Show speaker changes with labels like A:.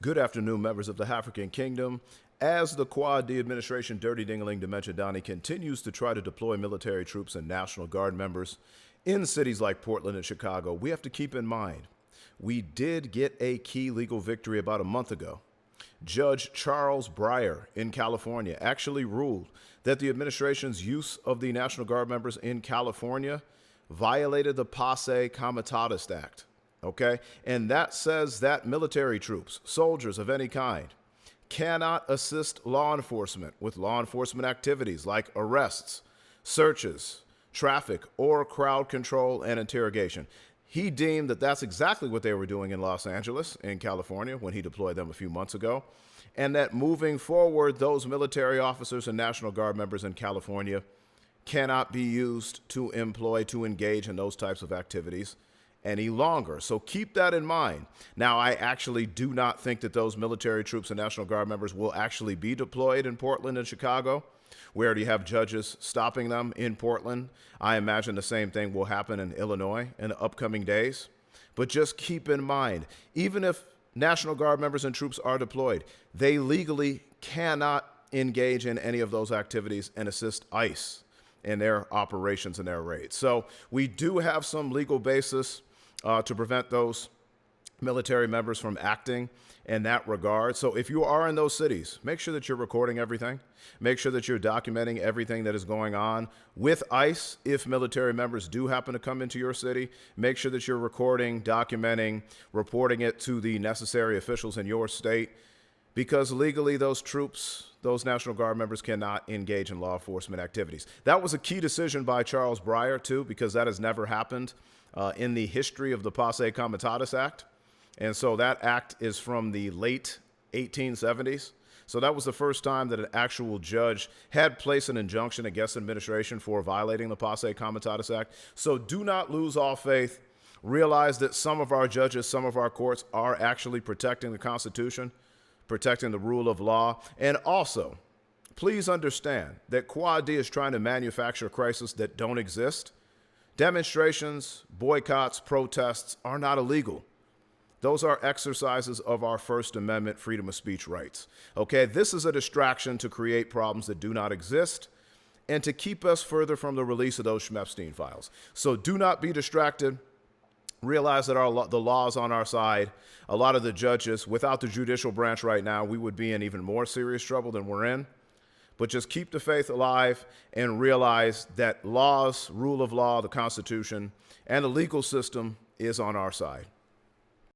A: Good afternoon, members of the African Kingdom. As the Quad D administration, Dirty Dingling Dementia Donnie, continues to try to deploy military troops and National Guard members in cities like Portland and Chicago, we have to keep in mind we did get a key legal victory about a month ago. Judge Charles Breyer in California actually ruled that the administration's use of the National Guard members in California violated the Posse Comitatus Act. Okay? And that says that military troops, soldiers of any kind, cannot assist law enforcement with law enforcement activities like arrests, searches, traffic, or crowd control and interrogation. He deemed that that's exactly what they were doing in Los Angeles, in California, when he deployed them a few months ago, and that moving forward, those military officers and National Guard members in California cannot be used to engage in those types of activities any longer. So keep that in mind. Now, I actually do not think that those military troops and National Guard members will actually be deployed in Portland and Chicago. We already have judges stopping them in Portland. I imagine the same thing will happen in Illinois in the upcoming days. But just keep in mind, even if National Guard members and troops are deployed, they legally cannot engage in any of those activities and assist ICE in their operations and their raids. So we do have some legal basis to prevent those military members from acting in that regard. So if you are in those cities, make sure that you're recording everything. Make sure that you're documenting everything that is going on with ICE. If military members do happen to come into your city, make sure that you're recording, documenting, reporting it to the necessary officials in your state, because legally those troops, those National Guard members cannot engage in law enforcement activities. That was a key decision by Charles Breyer, too, because that has never happened in the history of the Posse Comitatus Act. And so that act is from the late 1870s. So that was the first time that an actual judge had placed an injunction against administration for violating the Posse Comitatus Act. So do not lose all faith. Realize that some of our judges, some of our courts are actually protecting the Constitution, protecting the rule of law. And also, please understand that Quad D is trying to manufacture crises that don't exist. Demonstrations, boycotts, protests are not illegal. Those are exercises of our First Amendment freedom of speech rights. Okay, this is a distraction to create problems that do not exist and to keep us further from the release of those Schmepstein files. So do not be distracted. Realize that the law is on our side. A lot of the judges, without the judicial branch right now, we would be in even more serious trouble than we're in. But just keep the faith alive and realize that laws, rule of law, the Constitution, and the legal system is on our side.